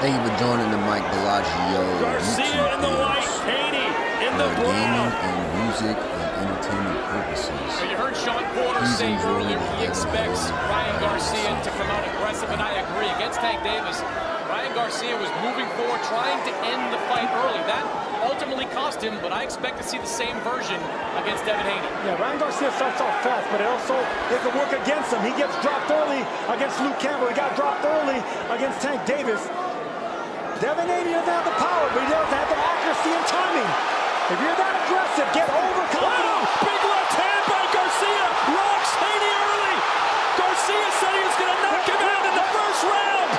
Thank you for joining the Mike Bellagio Garcia YouTube in the white, Haney in the brown. gaming and music and entertainment purposes. Well, you heard Sean Porter say earlier he expects Ryan Garcia to come out aggressive, and I agree. Against Tank Davis, Ryan Garcia was moving forward, trying to end the fight early. That ultimately cost him, but I expect to see the same version against Devin Haney. Yeah, Ryan Garcia starts off fast, but it can work against him. He gets dropped early against Luke Campbell. He got dropped early against Tank Davis. Devin Haney doesn't have the power, but he does have the accuracy and timing. If you're that aggressive, get overconfident. Wow, big left hand by Garcia. Rocks Haney early. Garcia said he was going to knock him out in the first round.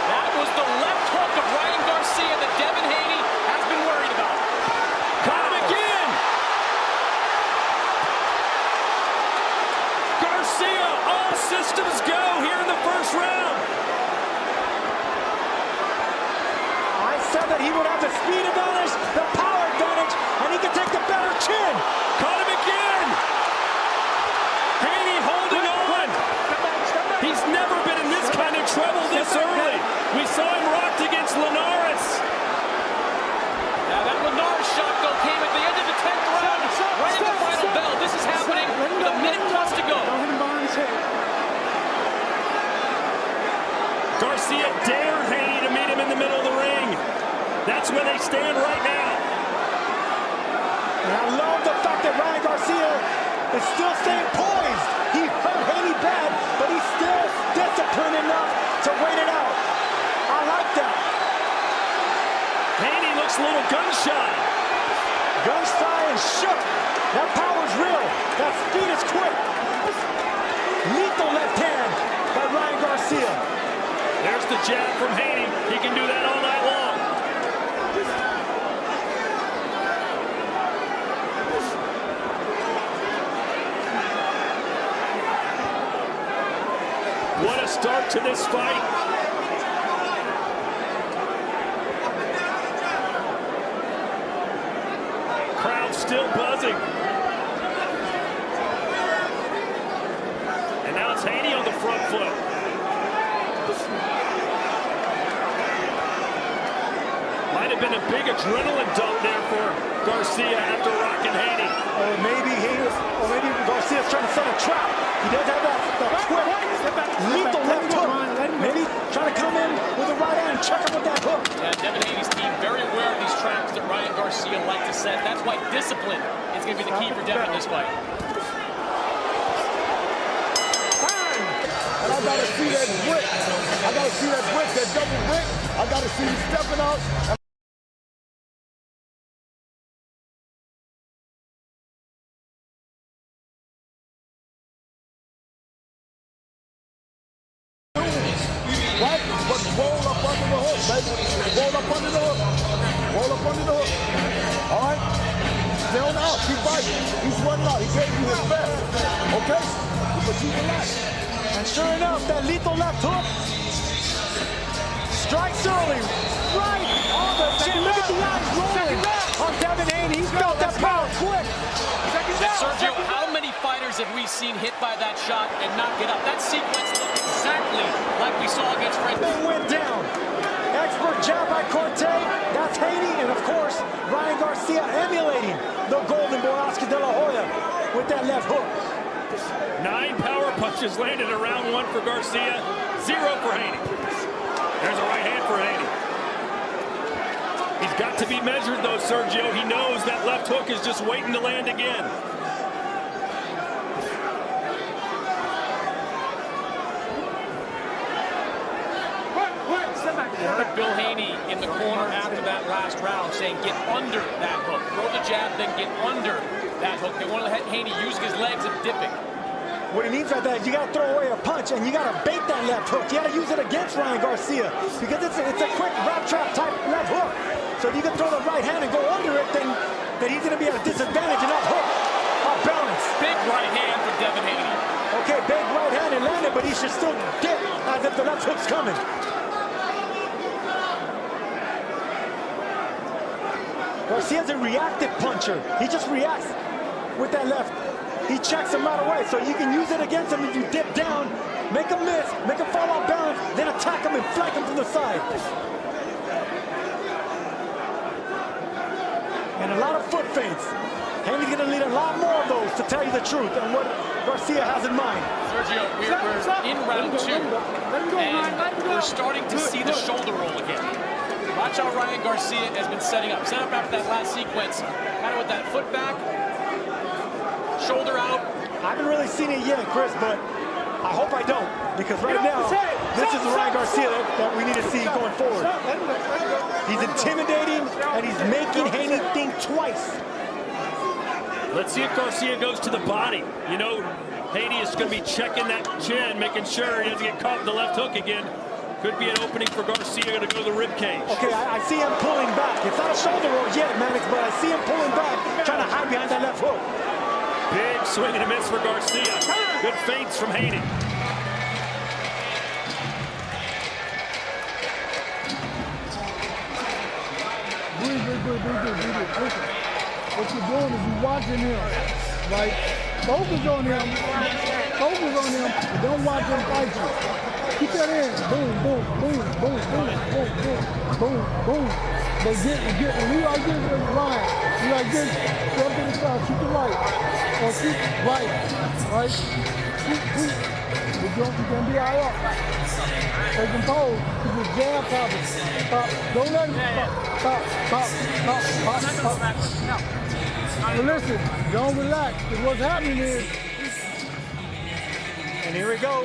That was the left hook of Ryan Garcia that Devin Haney has been worried about. Caught him again. Garcia, all systems go here in the first round. That he would have the speed advantage, the power advantage, and he can take the better chin. Caught him again. Haney holding on. He's never been in this kind of trouble this early. We saw him rocked against Linares. Now that Linares shot though came at the end of the 10th round, right in the final bell. This is happening with a minute plus to go. Garcia dared Haney to meet him in the middle of the ring. That's where they stand right now. And I love the fact that Ryan Garcia is still staying poised. He hurt Haney bad, but he's still disciplined enough to wait it out. I like that. Haney looks a little gun-shy. Gun-shy and shook. That power's real. That speed is quick. Lethal left hand by Ryan Garcia. There's the jab from Haney. He can do that all night long. What a start to this fight. Crowd still buzzing. And now it's Haney on the front foot. Might have been a big adrenaline dump there for Garcia after rocking Haney. Or maybe Garcia's trying to set a trap. He does have that quick, lethal left hook. Maybe trying to come in with the right hand, check him with that hook. Yeah, Devin Haney's team very aware of these traps that Ryan Garcia like to set. That's why discipline is going to be the key for Devin in this fight. And I gotta see that brick. I gotta see that brick, that double brick. I gotta see him stepping out. Right? But roll up under the hook, baby. Roll up under the hook. Roll up under the hook. All right? Stay on out. Keep fighting. He's running out. He gave you his best. Okay? But you relax. And sure enough, that lethal left hook strikes early. Right on the chin. Look at the eyes rolling on Devin Haney. He's felt that power quick. Sergio, how many fighters have we seen hit by that shot and not get up? That sequence looked exactly like we saw against Frank. They went down. Expert jab by Corte. That's Haney, and of course, Ryan Garcia emulating the Golden Boy Oscar De La Hoya with that left hook. 9 power punches landed in round 1 for Garcia, 0 for Haney. There's a right hand for Haney. He's got to be measured though, Sergio. He knows that left hook is just waiting to land again. You heard Bill Haney in the corner after that last round saying get under that hook. Throw the jab, then get under that hook. They want to let Haney using his legs and dipping. What he means by that is you got to throw away a punch and you got to bait that left hook. You got to use it against Ryan Garcia because it's a quick rat trap type left hook. So if you can throw the right hand and go under it, then he's going to be at a disadvantage in that hook. Off balance. Big right hand for Devin Haney. Okay, big right hand and landed, but he should still dip as if the left hook's coming. Garcia's a reactive puncher. He just reacts with that left. He checks him right away, so you can use it against him if you dip down make him miss, make him fall off balance, then attack him and flank him from the side. And a lot of foot feints. Haney's going to need a lot more of those, to tell you the truth, and what Garcia has in mind. Sergio, we're in round 2, and we're starting to see the shoulder roll again. Watch how Ryan Garcia has been setting up. Set up after that last sequence, kind of with that foot back, shoulder out. I haven't really seen it yet, Chris, but I hope I don't, because right now, this is the Ryan Garcia that we need to see going forward. He's intimidating, and he's making Haney think twice. Let's see if Garcia goes to the body. You know, Haney is going to be checking that chin, making sure he doesn't get caught in the left hook again. Could be an opening for Garcia to go to the rib cage. Okay, I see him pulling back. It's not a shoulder roll yet, Mannix, but I see him pulling back, trying to hide behind that left hook. Big swing and a miss for Garcia. Good feints from Haney. Listen. What you're doing is you're watching him, right? Focus on him, but don't watch him fight you. Keep that in, boom, boom, boom, boom, boom, boom, boom, boom, boom. But when you like this in the line, you like this, step to the side, shoot the right, or shoot right, right? Shoot. You can be all up. They can pose, you just jab popping. Pop, don't let him pop. But listen, don't relax, because what's happening is... And here we go.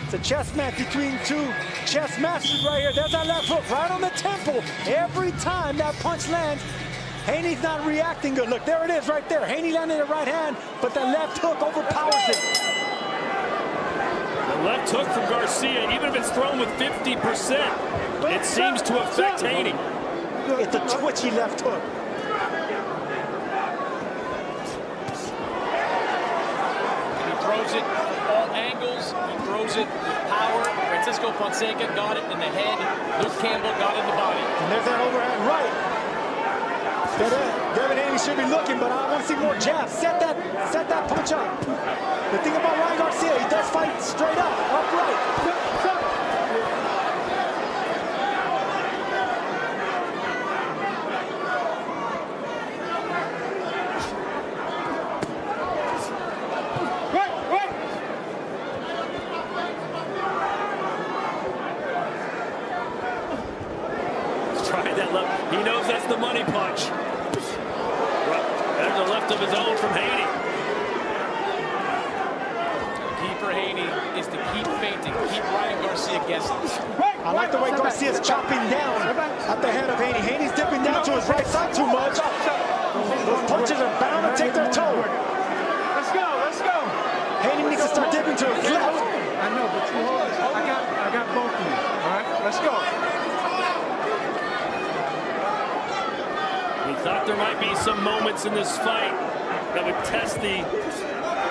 It's a chess match between two chess masters right here. There's that left hook right on the temple. Every time that punch lands, Haney's not reacting good. Look, there it is right there. Haney landed the right hand, but that left hook overpowers it. The left hook from Garcia, even if it's thrown with 50%, it seems to affect Haney. It's a twitchy left hook. Throws it from all angles. He throws it with power. Francisco Fonseca got it in the head. Luke Campbell got it in the body. And there's that overhand right. Devin Haney should be looking, but I want to see more jabs. Set that punch up. The thing about Ryan Garcia, he does fight straight up, upright. He knows that's the money punch. There's a left of his own from Haney. The key for Haney is to keep feinting, keep Ryan Garcia guessing. I like the way Garcia's chopping down at the head of Haney. Haney's dipping down to his right side too much. Those punches are bound to take their toll. Let's go. Haney needs to start dipping to his left. I know, but you hold it. I got both of you. All right, let's go. Thought there might be some moments in this fight that would test the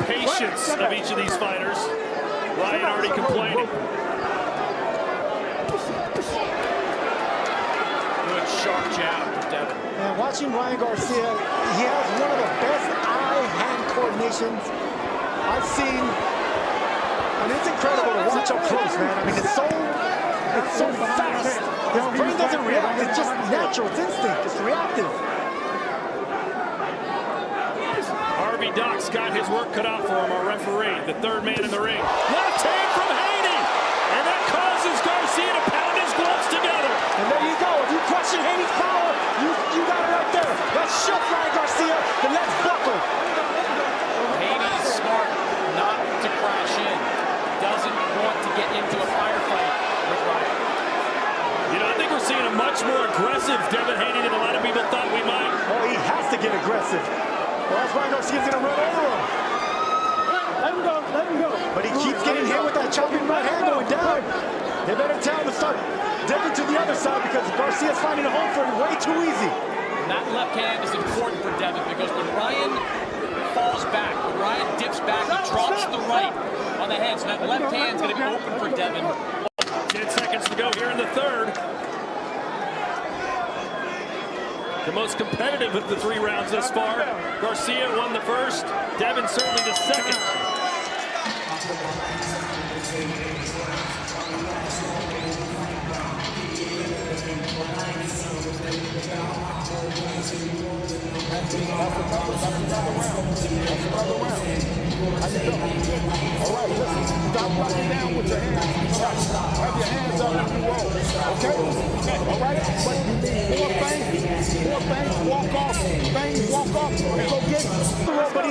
patience of each of these fighters. Ryan already complaining. Good sharp jab from Devin. And watching Ryan Garcia, he has one of the best eye-hand coordinations I've seen. And it's incredible to watch up close, man. I mean, it's so fast. His brain doesn't react. It's just natural. It's instinct. It's reactive. Doc's got his work cut out for him, our referee, the third man in the ring. Left hand from Haney! And that causes Garcia to pound his gloves together. And there you go. If you question Haney's power, you got it right there. Let's shook Ryan Garcia, then let's buckle. Haney's smart not to crash in. Doesn't want to get into a firefight with Ryan. You know, I think we're seeing a much more aggressive Devin Haney than a lot of people thought we might. Oh, he has to get aggressive. Well, that's why Garcia's going to run over him. Let him go. But he keeps getting hit with that chopping right hand going down. They better tell him to start dipping to the other side because Garcia's finding a home for him way too easy. And that left hand is important for Devin because when Ryan falls back, when Ryan dips back, he drops the right on the head. So that left hand's going to be open for Devin. 10 seconds to go here in the third. The most competitive of the 3 rounds thus far. Garcia won the first. Devin certainly the second. All right, listen. Stop rocking down with your hands. Have your hands up when you roll. Okay? All right? But you need more bangs. More bangs. Walk off. Bangs, walk off. And go get it. But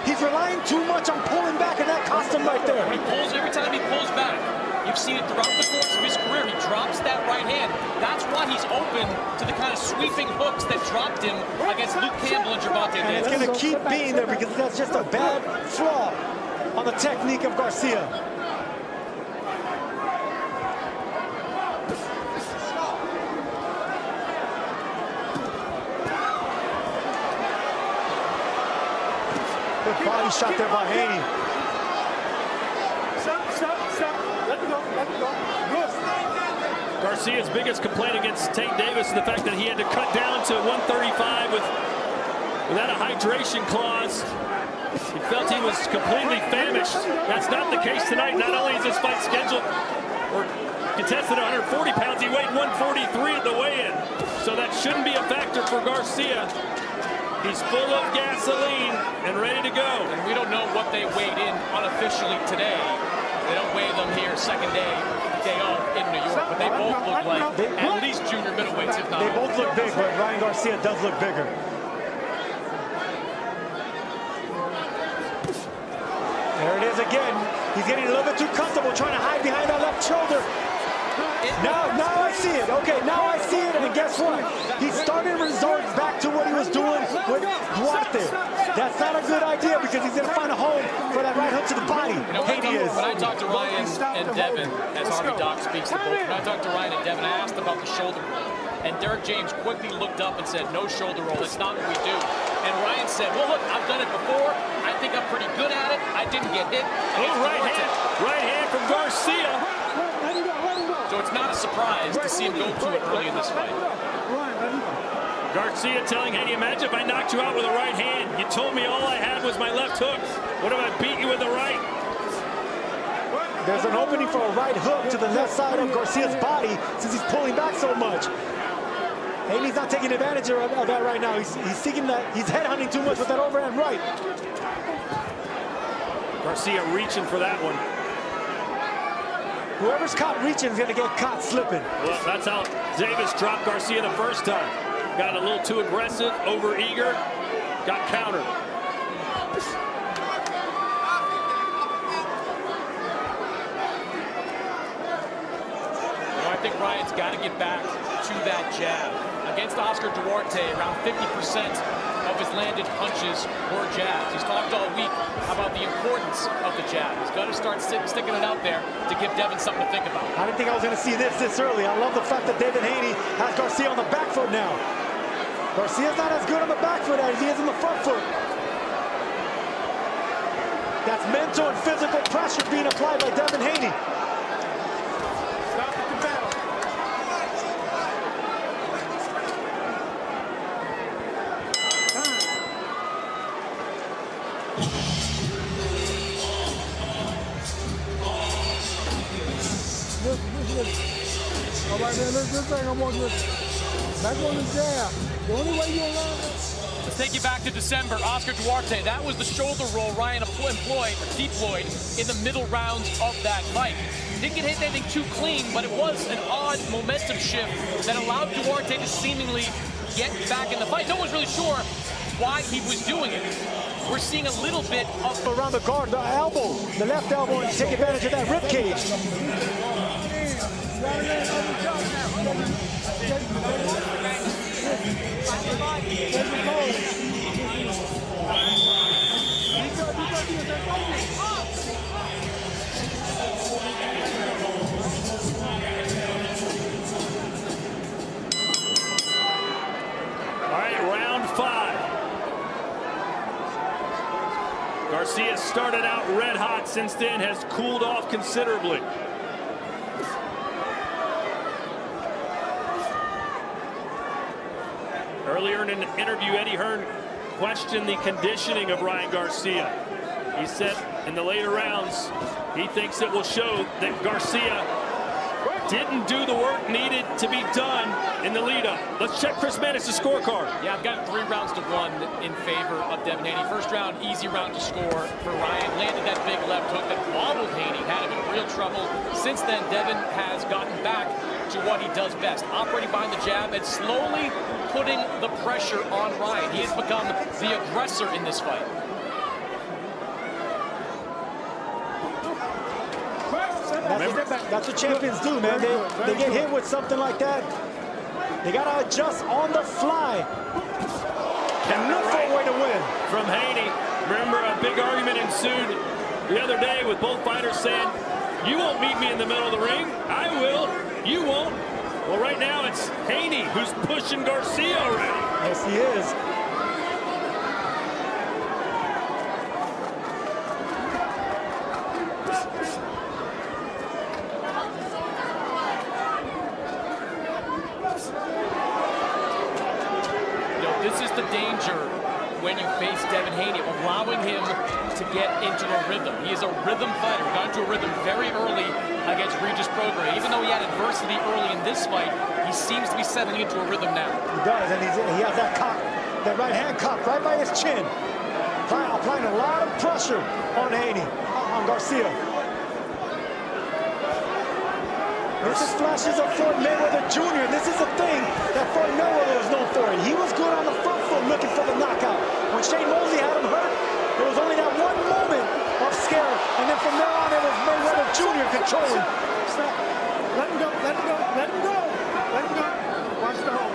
he's relying too much on pulling back in that costume right there. He pulls every time he pulls back. You've seen it throughout the course of his career. He drops that right hand. That's why he's open to the kind of sweeping hooks that dropped him against Luke Campbell and Gervonta And Davis. it's going to keep being there because that's just a bad flaw on the technique of Garcia. Good body shot there by Haney. Stop. Let it go. Good. Garcia's biggest complaint against Tank Davis is the fact that he had to cut down to 135 without a hydration clause. He felt he was completely famished. That's not the case tonight. Not only is this fight scheduled or contested at 140 pounds, he weighed 143 at the weigh-in. So that shouldn't be a factor for Garcia. He's full of gasoline and ready to go. And we don't know what they weighed in unofficially today. They don't weigh them here second day off in New York, but they both look like at least junior middleweights, if not. They both look big, but Ryan Garcia does look bigger. There it is again. He's getting a little bit too comfortable trying to hide behind that left shoulder. Now I see it. Okay, now I see it. And guess what? He's starting to resort back to what he was doing with Duarte. That's not a good idea because he's going to find a home for that right hook to the body. You know, Haney is. when I talked to Ryan and Devin, as Harvey Doc speaks to both, when I talked to Ryan and Devin, I asked about the shoulder roll. And Derek James quickly looked up and said, no shoulder roll, it's not what we do. And Ryan said, well, look, I've done it before. I think I'm pretty good at it. I didn't get hit. Right hand from Garcia. So it's not a surprise to see him go to it early in this fight. Garcia telling Haney, imagine if I knocked you out with a right hand. You told me all I had was my left hook. What if I beat you with the right? There's an opening for a right hook to the left side of Garcia's body since he's pulling back so much. Haney's not taking advantage of that right now. He's seeking that. He's headhunting too much with that overhand right. Garcia reaching for that one. Whoever's caught reaching is going to get caught slipping. Well, that's how Davis dropped Garcia the first time. Got a little too aggressive, over-eager, got countered. I think Ryan's got to get back to that jab. Against Oscar Duarte, around 50% of his landed punches were jabs. He's talked all week about the importance of the jab. He's got to start sticking it out there to give Devin something to think about. I didn't think I was going to see this early. I love the fact that David Haney has Garcia on the back foot now. Garcia's not as good on the back foot as he is on the front foot. That's mental and physical pressure being applied by Devin Haney. All right, man, this thing I want to back on the jab. The only way you'll learn Let's take you back to December. Oscar Duarte, that was the shoulder roll Ryan deployed in the middle rounds of that fight. Didn't get hit anything too clean, but it was an odd momentum shift that allowed Duarte to seemingly get back in the fight. No one's really sure why he was doing it. We're seeing a little bit of around the guard, the elbow, the left elbow, and take advantage of that rib cage. All right, round 5. Garcia started out red hot, since then has cooled off considerably. Earlier in an interview, Eddie Hearn questioned the conditioning of Ryan Garcia. He said in the later rounds, he thinks it will show that Garcia didn't do the work needed to be done in the lead-up. Let's check Chris Mannix's scorecard. Yeah, I've got 3 rounds to 1 in favor of Devin Haney. First round, easy round to score for Ryan. Landed that big left hook that wobbled Haney, had him in real trouble. Since then, Devin has gotten back to what he does best, operating behind the jab and slowly putting the pressure on Ryan. He has become the aggressor in this fight. That's what champions do, man. They get hit with something like that. They got to adjust on the fly and look for a way to win. From Haney. Remember, a big argument ensued the other day with both fighters saying, you won't meet me in the middle of the ring. I will. You won't. Well, right now it's Haney who's pushing Garcia around. Yes, he is. This is the danger when you face Devin Haney, allowing him to get into a rhythm. He is a rhythm fighter. He got into a rhythm very early against Regis Prograis. Even though he had adversity early in this fight, he seems to be settling into a rhythm now. He does, and he has that cock, that right hand cocked right by his chin. Applying a lot of pressure on Haney, on Garcia. This is flashes of Floyd Mayweather Jr. This is the thing that Floyd Mayweather was known for. He was good on the front foot looking for the knockout. When Shane Mosley had him hurt, there was only that one moment of scare. And then from there on, it was Mayweather Jr. controlling. Stop. Let him go. Let him go. Let him go. Let him go. Watch the hold.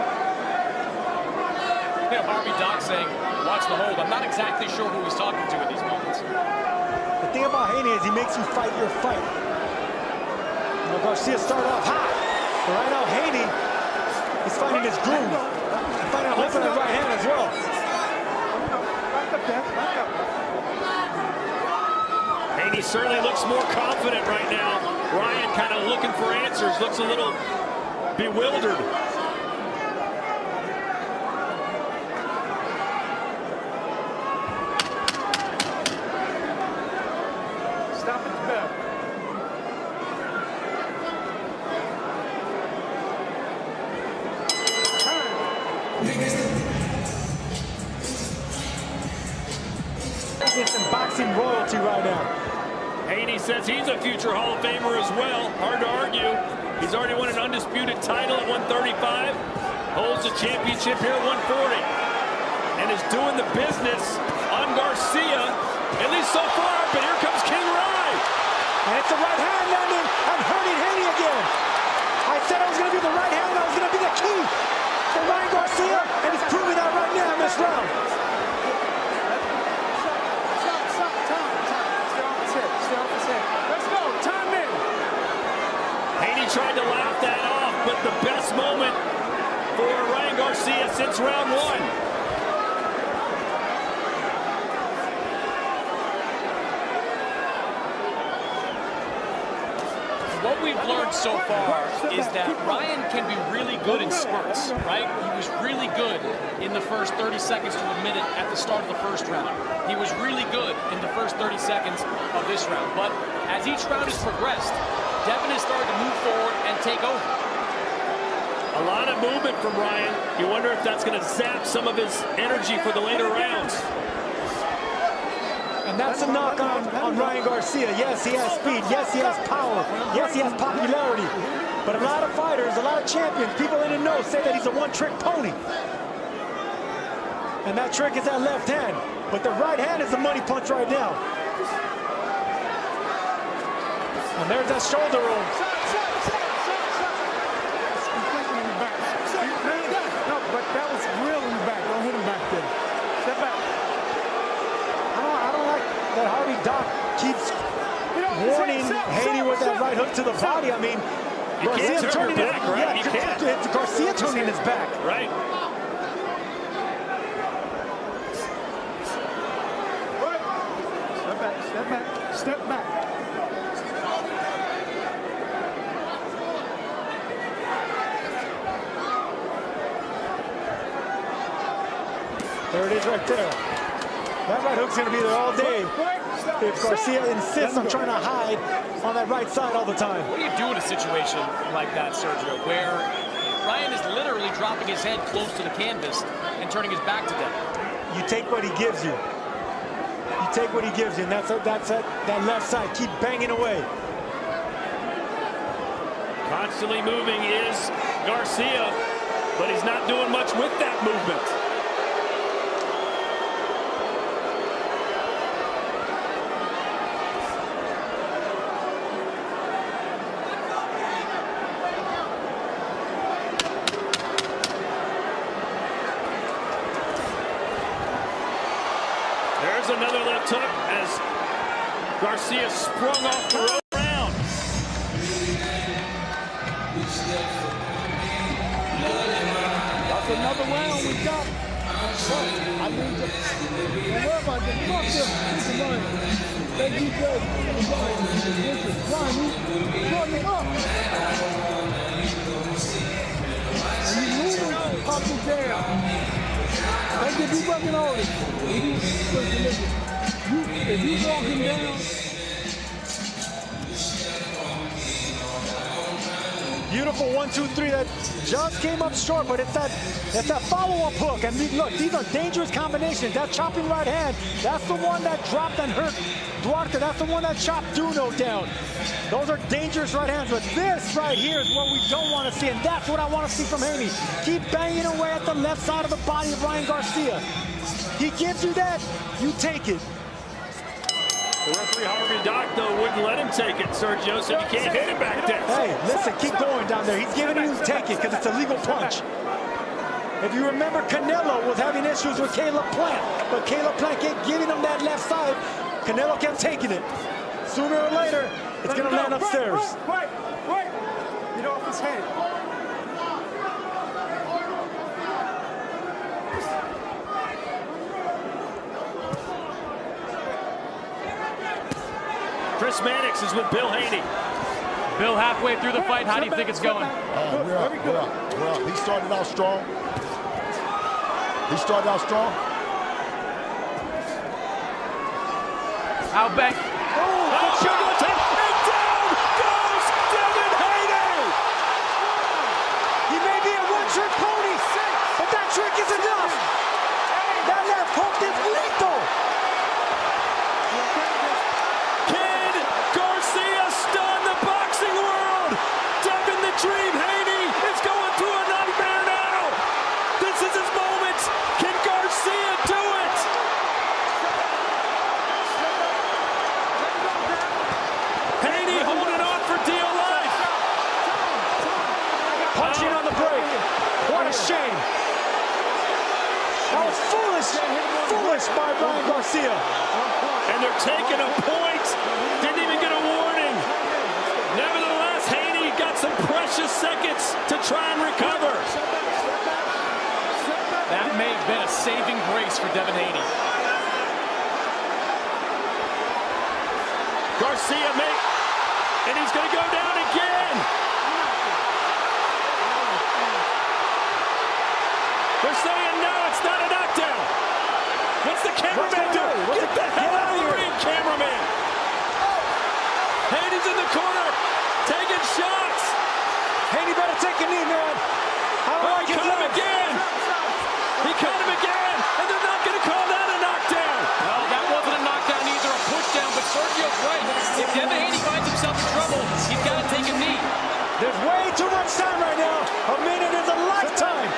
Harvey Doc saying, watch the hold. I'm not exactly sure who he's talking to at these moments. The thing about Haney is he makes you fight your fight. Garcia started off hot, but right now Haney is finding his groove. He's finding a hook on his right hand as well. Back up, Dad. Back up. Haney certainly looks more confident right now. Ryan kind of looking for answers, looks a little bewildered. Stop at the bell. It's some boxing royalty right now. Haney says he's a future Hall of Famer as well. Hard to argue. He's already won an undisputed title at 135. Holds the championship here at 140. And is doing the business on Garcia, at least so far. But here comes King Rye. And it's the right hand landing and hurting Haney again. I said it was going to be the right hand that was going to be the key for Ryan Garcia, and he's proving that right now in this round. Tried to laugh that off, but the best moment for Ryan Garcia since round 1. What we've learned so far is that Ryan can be really good in spurts, right? He was really good in the first 30 seconds to a minute at the start of the first round. He was really good in the first 30 seconds of this round. But as each round has progressed, Devin has started to move forward and take over. A lot of movement from Ryan. You wonder if that's going to zap some of his energy for the later rounds. And that's a knock on Ryan Garcia. Yes, he has speed. Yes, he has power. Yes, he has popularity. But a lot of fighters, a lot of champions, people in the know say that he's a one-trick pony. And that trick is that left hand. But the right hand is the money punch right now. And there's that shoulder roll. It's completely in the back. No, but that was real in the back. Don't hit him back there. Step back. I don't like that Harvey Doc keeps warning Haney with that right hook to the body. I mean, Garcia turning back, right? Yeah, it's Garcia turning his back. Right. Step back. Step back. Step back. There it is right there. That right hook's going to be there all day. if Garcia insists on trying to hide on that right side all the time. What do you do in a situation like that, Sergio, where Ryan is literally dropping his head close to the canvas and turning his back to them? You take what he gives you. You take what he gives you, and that's that left side. Keep banging away. Constantly moving is Garcia, but he's not doing much with that movement. There's another left hook as Garcia sprung off the rope round. That's another round we got. I mean, don't worry about this. Fuck this. Listen, Ryan. Thank you, Judge. Listen, Ryan, you brought me up. And you moving up and down. Thank you, be working on it. If you walking down. Beautiful 1, 2, 3. That just came up short, but it's that follow-up hook. And look, these are dangerous combinations. That chopping right hand, that's the one that dropped and hurt Duarte. That's the one that chopped Duno down. Those are dangerous right hands, but this right here is what we don't want to see, and that's what I want to see from Haney. Keep banging away at the left side of the body of Ryan Garcia. He gives you that, you take it. The referee Harvey Dock, though, wouldn't let him take it, Sergio, so you can't hit him back there. Hey, listen, keep going down there. He's giving you take it because it's a legal punch. If you remember, Canelo was having issues with Caleb Plant, but Caleb Plant kept giving him that left side. Canelo kept taking it. Sooner or later, it's going to land upstairs. Wait. Get off his head. Chris Mannix is with Bill Haney. Bill, halfway through the fight, how do you think it's going? We're up. He started out strong. How back? Oh, and down goes Devin Haney! He may be a one-trick pony, but that trick is enough. That left hook is lethal. Can Garcia stun the boxing world? Devin the Dream Haney is going through a nightmare now. This is his moment. Can Garcia do it? Haney holding on for dear life. Punching on the break. What a shame. That was foolish by Ryan Garcia. And they're taking a point. Didn't even get a warning. Nevertheless, Haney got some precious seconds to try and recover. That may have been a saving grace for Devin Haney. Garcia and he's going to go down again. They're saying no, it's not a knockdown. What's the cameraman doing? Get the hell out of the ring, cameraman. Haney's in the corner, taking shots. Haney better take a knee, man. Oh, he caught him again. He caught him again, and they're not going to call that a knockdown. Well, that wasn't a knockdown either, a pushdown, but Sergio's right. If Devin Haney finds himself in trouble, he's got to take a knee. There's way too much time right now. A minute is a lifetime.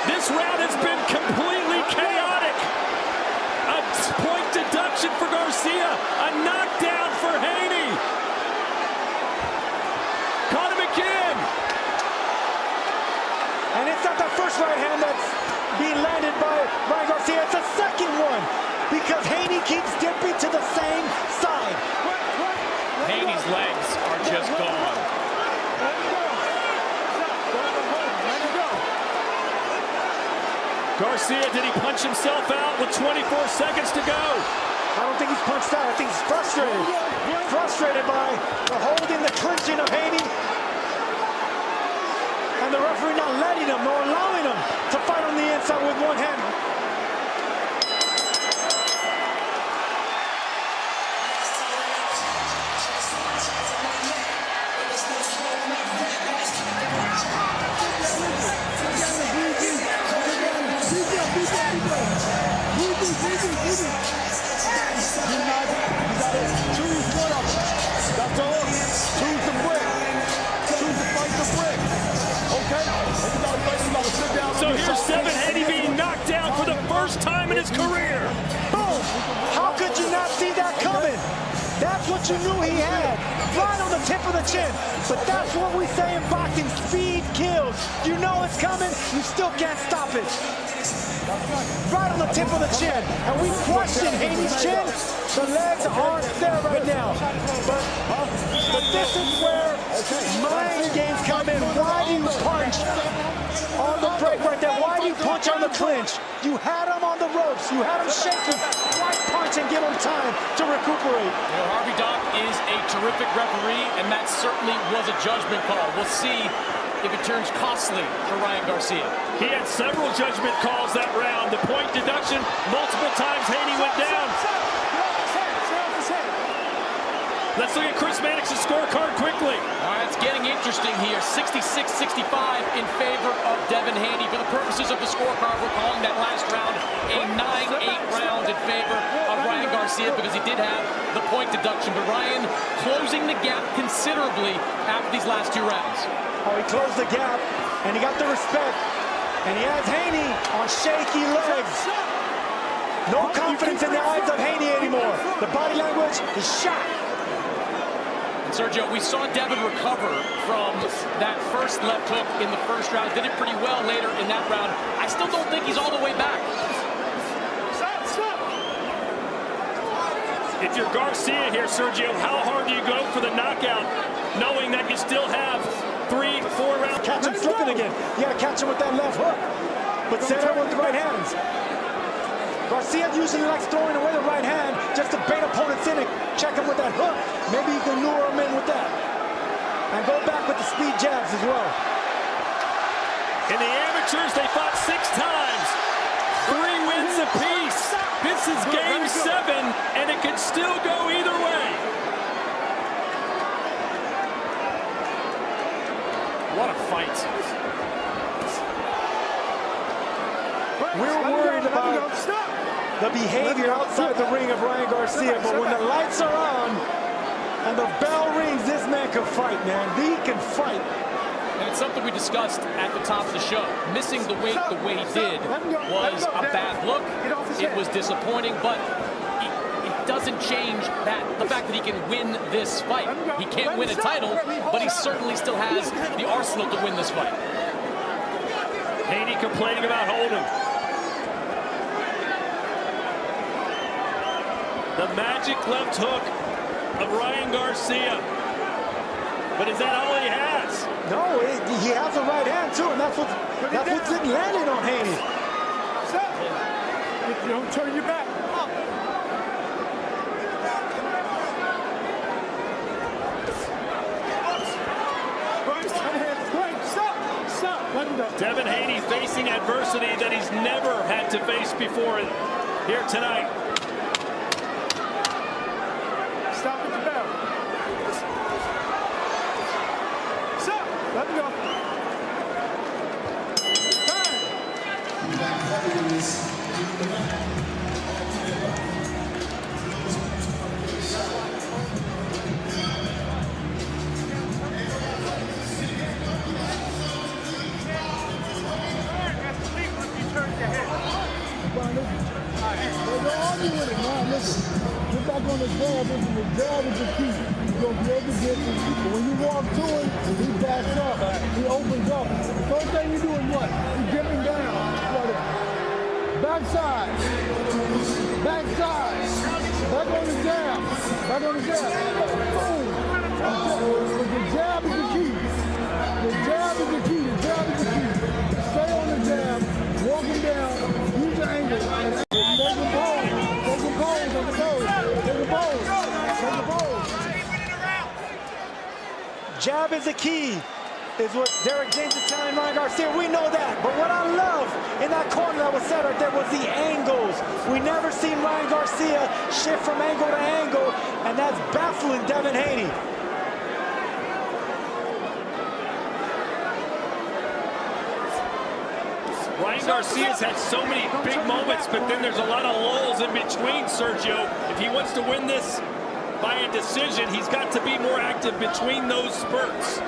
This round has been completely chaotic. A point deduction for Garcia, a knockdown for Haney. Caught him again. And it's not the first right hand that's being landed by Ryan Garcia. It's the second one because Haney keeps dipping to the same side. Haney's legs are just gone. Garcia, did he punch himself out with 24 seconds to go? I don't think he's punched out. I think he's frustrated. Frustrated by the holding, the clinching of Haney. And the referee not letting him nor allowing him to fight on the inside with one hand. his career. Boom! How could you not see that coming? That's what you knew he had, right on the tip of the chin. But that's what we say in boxing, speed kills. You know it's coming, you still can't stop it. Right on the tip of the chin. And we question Haney's chin. The legs aren't there right now. But this is where mind games come in. Why do you punch on the break right there? Why do you punch on the clinch? You had him on the ropes. You had him shaking. Why punch and give him time to recuperate? You know, Harvey Dock is a terrific referee, and that certainly was a judgment call. We'll see if it turns costly for Ryan Garcia. He had several judgment calls that round. The point deduction, multiple times Haney went down. Let's look at Chris Mannix's scorecard quickly. All right, it's getting interesting here. 66-65 in favor of Devin Haney. For the purposes of the scorecard, we're calling that last round a 9-8 round in favor of Ryan Garcia because he did have the point deduction. But Ryan closing the gap considerably after these last two rounds. Oh, he closed the gap, and he got the respect. And he has Haney on shaky legs. No confidence in the eyes of Haney anymore. The body language is shot. Sergio, we saw Devin recover from that first left hook in the first round. Did it pretty well later in that round. I still don't think he's all the way back. If you're Garcia here, Sergio, how hard do you go for the knockout, knowing that you still have 3-4 rounds? Catch him slipping again. You gotta catch him with that left hook. But center with the right hands. Garcia usually likes throwing away the right hand just to bait opponents in and check him with that hook. Maybe you can lure him in with that. And go back with the speed jabs as well. In the amateurs, they fought 6 times. 3 wins apiece. This is game 7, and it could still go either way. What a fight. We're worried about the behavior outside the ring of Ryan Garcia, but when the lights are on and the bell rings, this man can fight, man. He can fight. And it's something we discussed at the top of the show. Missing the weight the way he did was a bad look. It was disappointing, but it doesn't change the fact that he can win this fight. He can't win a title, but he certainly still has the arsenal to win this fight. Haney complaining about holding. The magic left hook of Ryan Garcia. But is that all he has? No, he has a right hand too, and that's what's landing on Haney. If you don't turn your back. Devin Haney facing adversity that he's never had to face before here tonight. Stop at the bell. Stop. Let him go. Get back on the jab, and the jab is the key. You're going to be able to get this. But when you walk to him, he backs up. He opens up. The first thing you do is what? You get him down. Backside. Backside. Back on the jab. Back on the jab. Boom. But the jab is the key. The jab is the key. The jab is the key. Stay on the jab. Walk him down. Use your angle. Take him home. Take him home. Take him home. Take him home. Take him home. Jab is the key, is what Derek James is telling Ryan Garcia. We know that. But what I love in that corner that was set right there was the angles. We never seen Ryan Garcia shift from angle to angle, and that's baffling Devin Haney. Ryan Garcia's had so many big moments, but then there's a lot of lulls in between, Sergio. If he wants to win this by a decision, he's got to be more active between those spurts.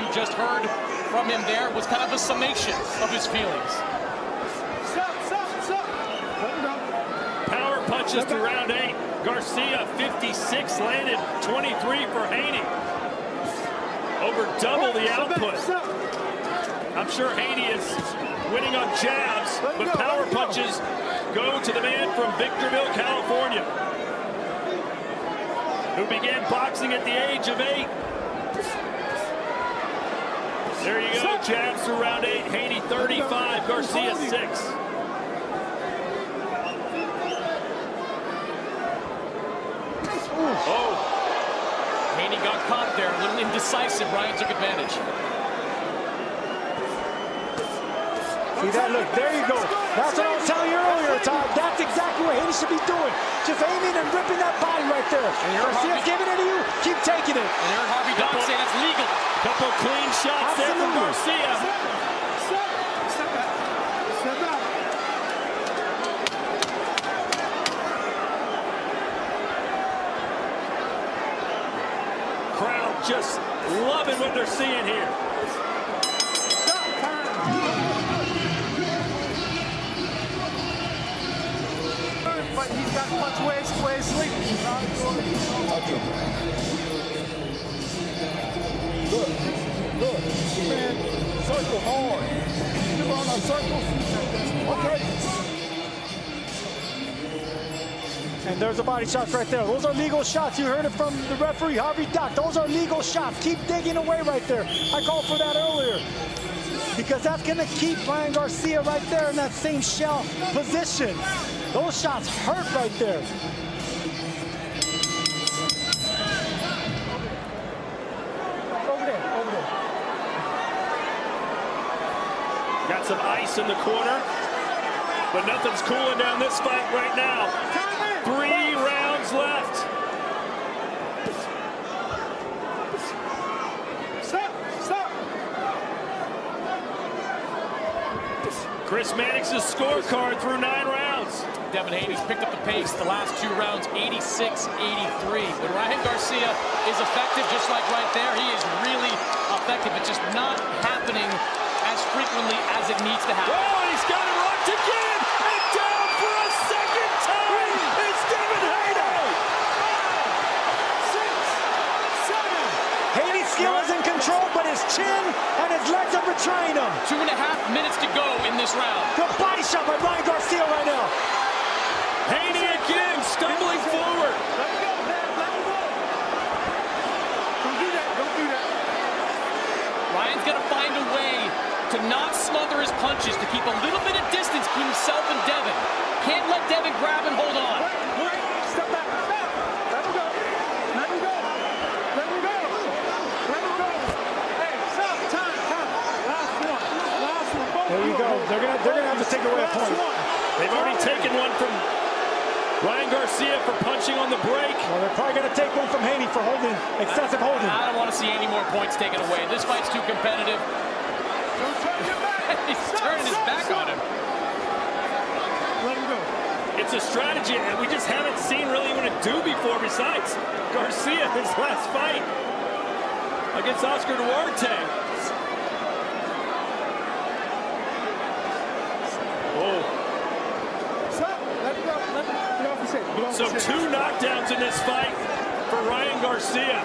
you just heard from him there was kind of a summation of his feelings. Power punches to round 8. Garcia, 56 landed, 23 for Haney. Over double the output. I'm sure Haney is winning on jabs, but power punches go to the man from Victorville, California, who began boxing at the age of 8. There you go, jabs through round 8. Haney 35, Garcia 6. Oh. Haney got caught there, a little indecisive. Ryan took advantage. See that? Look, there you go. That's what I was telling you earlier, Todd. That's exactly what Haney should be doing. Just aiming and ripping that body right there. Garcia's giving it to you, keep taking it. And Aaron Harvey Dodd say that's legal. Couple clean shots there from Garcia. Step back. Step back. Crowd just loving what they're seeing here. But he's got punch way asleep. Good. Man, circle hard. You on a circle? Okay. And there's the body shots right there. Those are legal shots. You heard it from the referee, Harvey Dock. Those are legal shots. Keep digging away right there. I called for that earlier. Because that's going to keep Ryan Garcia right there in that same shell position. Those shots hurt right there. Over there. Got some ice in the corner, but nothing's cooling down this fight right now. 3 rounds left. Stop. Chris Mannix's scorecard through 9 rounds. Devin Haney's picked up the pace the last 2 rounds, 86-83. When Ryan Garcia is effective, just like right there, he is really effective. It's just not happening as frequently as it needs to happen. Oh, he's got it locked again, and down for a second time. It's Devin Haney. 6, 7. Haney's skill is in control, but his chin and his legs are betraying him. 2.5 minutes to go in this round. Good body shot by Ryan Garcia right now. Haney again stumbling forward. Let him go, let him go. Don't do that. Ryan's got to find a way to not smother his punches, to keep a little bit of distance between himself and Devin. Can't let Devin grab and hold on. Wait, step back. Let him go. Hey, stop, time. Last one. There you go. They're gonna have to take away a point. They've already taken one from Ryan Garcia for punching on the break. Well, they're probably going to take one from Haney for holding, excessive holding. I don't want to see any more points taken away. This fight's too competitive. Don't turn your back. He's turning his back on him. Let him go. It's a strategy, and we just haven't seen really what it do before besides Garcia his last fight against Oscar Duarte. Oh. Let him go. Get off his head. So 2 knockdowns in this fight for Ryan Garcia.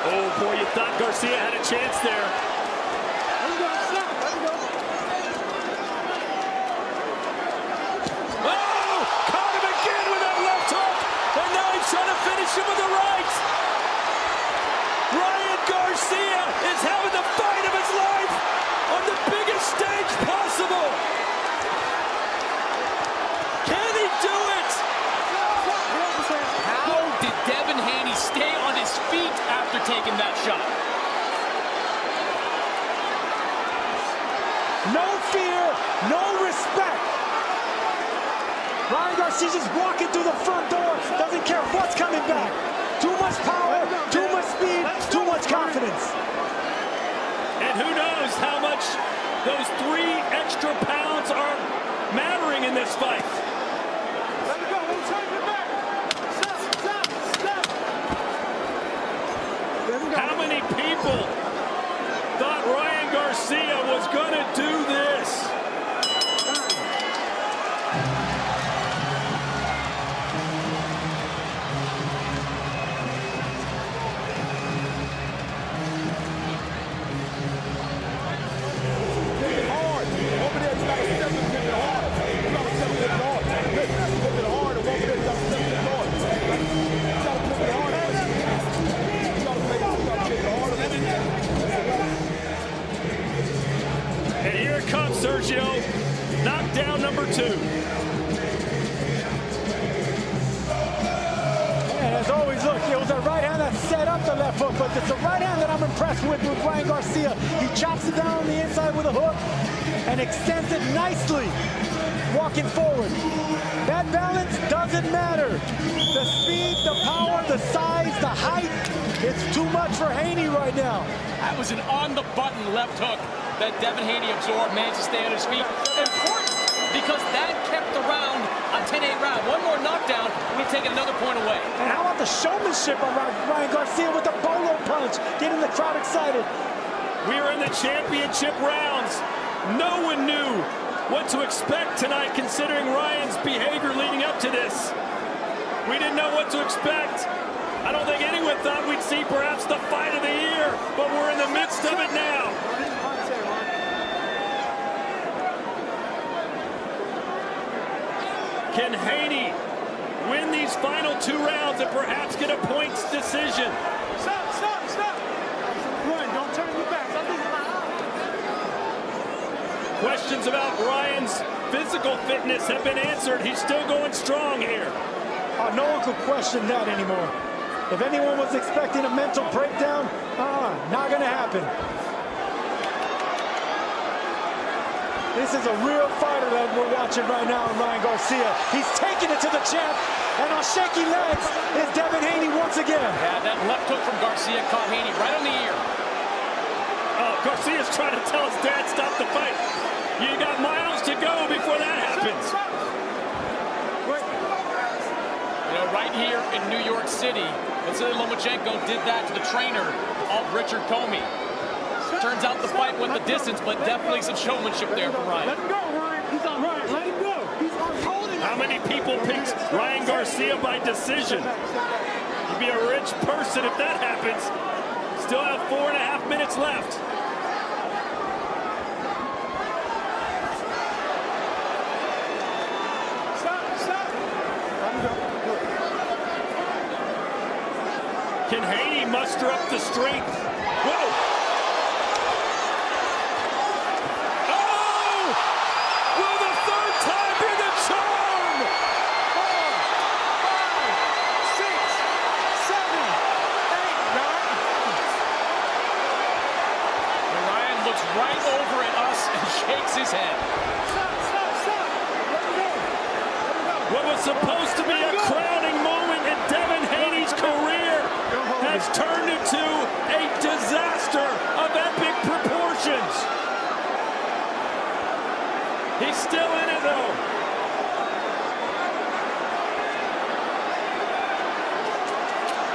Oh boy, you thought Garcia had a chance there. Let him go. Oh! Caught him again with that left hook! And now he's trying to finish him with the right! Ryan Garcia is having the fight of his life on the biggest stage possible! Can he do it? How did Devin Haney stay on his feet after taking that shot? No fear, no respect. Ryan Garcia just walking through the front door, doesn't care what's coming back. Too much power, too much speed, too much confidence. And who knows how much those 3 extra pounds are mattering in this fight. Let him go. a right hand that set up the left hook, but it's a right hand that I'm impressed with Ryan Garcia. He chops it down on the inside with a hook and extends it nicely, walking forward. That balance doesn't matter. The speed, the power, the size, the height, it's too much for Haney right now. That was an on-the-button left hook that Devin Haney absorbed, managed to stay on his feet. Important, because that kept the round a 10-8 round. One more knockdown would have taken another point away. And how about the showmanship of Ryan Garcia with the bolo punch, getting the crowd excited. We are in the championship rounds. No one knew what to expect tonight, considering Ryan's behavior leading up to this. We didn't know what to expect. I don't think anyone thought we'd see perhaps the fight of the year, but we're in the midst of it now. Can Haney win these final 2 rounds and perhaps get a points decision? Stop. Run, don't turn your back. Questions about Ryan's physical fitness have been answered. He's still going strong here. No one could question that anymore. If anyone was expecting a mental breakdown, not gonna happen. This is a real fighter that we're watching right now in Ryan Garcia. He's taking it to the champ, and on shaky legs is Devin Haney once again. Yeah, that left hook from Garcia caught Haney right on the ear. Garcia's trying to tell his dad, stop the fight. You got miles to go before that happens. You know, right here in New York City, Vasily Lomachenko did that to the trainer of Richard Comey. Turns out the fight went the distance, but definitely some showmanship there from Ryan. Let him go, Ryan. He's all right. Let him go. He's holding. How many people picked Ryan Garcia by decision? You'd be a rich person if that happens. Still have 4.5 minutes left. Can Haney muster up the strength? Whoa! Oh! Will the third time be the charm? 4, 5, 6, 7, 8, 9. And Ryan looks right over at us and shakes his head. Stop. Let him go. What was supposed to be a crowning moment in Devin Haney's career has turned into a disaster of epic proportions. He's still in it, though.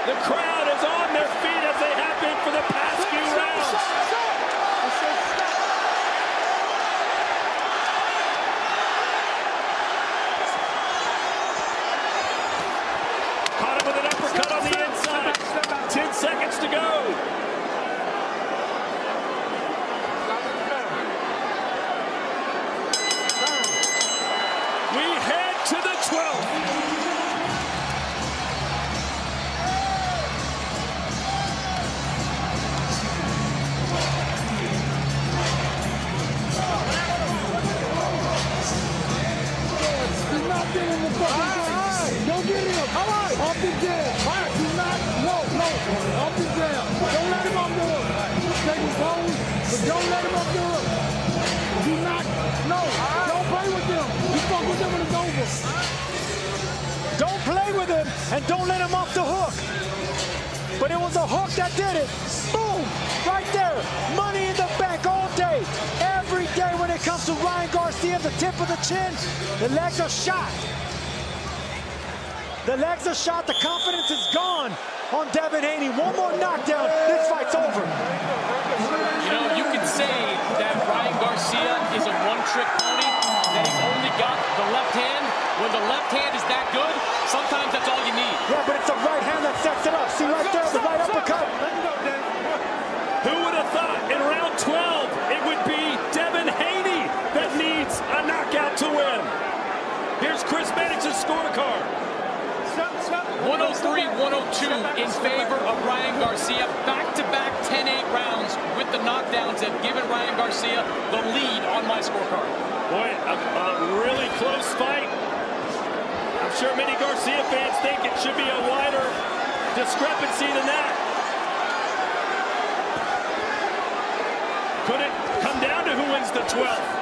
The crowd is on their feet as they have been for the past few rounds. Caught him with an uppercut on the inside. 10 seconds to go. We head to the 12th. He's not getting the fucking Don't get him. Off the jab. Do not. No. Off the jab. Don't let him off the hook. Take his bones, but don't let him off the hook. Do not. No. Don't play with them. You fuck with them when it's over. Don't play with him, and don't let him off the hook. But it was a hook that did it. Boom! Right there. Money in the bank all day. Every day when it comes to Ryan Garcia, the tip of the chin, the legs are shot. The legs are shot. The confidence is gone on Devin Haney. One more knockdown. This fight's over. You know, you can say that Ryan Garcia is a one-trick pony, that he's only got the left hand. When the left hand is that good, sometimes that's all you need. Yeah, but it's the right hand that sets it up. See right there, the right uppercut. Who would have thought in round 12 it would be Devin Haney that needs a knockout to win? Here's Chris Mannix's scorecard. 103-102 in favor of Ryan Garcia. Back-to-back 10-8 rounds with the knockdowns have given Ryan Garcia the lead on my scorecard. Boy, a really close fight. I'm sure many Garcia fans think it should be a wider discrepancy than that. Could it come down to who wins the 12th?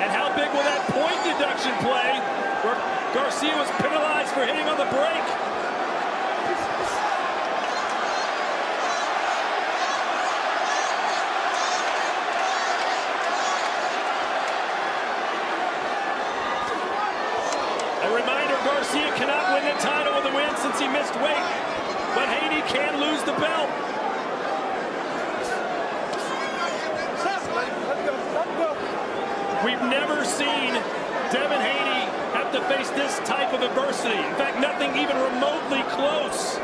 And how big will that point deduction play where Garcia was penalized for hitting on the break? A reminder, Garcia cannot win the title with a win since he missed weight, but Haney can lose the belt. We've never seen Devin Haney have to face this type of adversity. In fact, nothing even remotely close.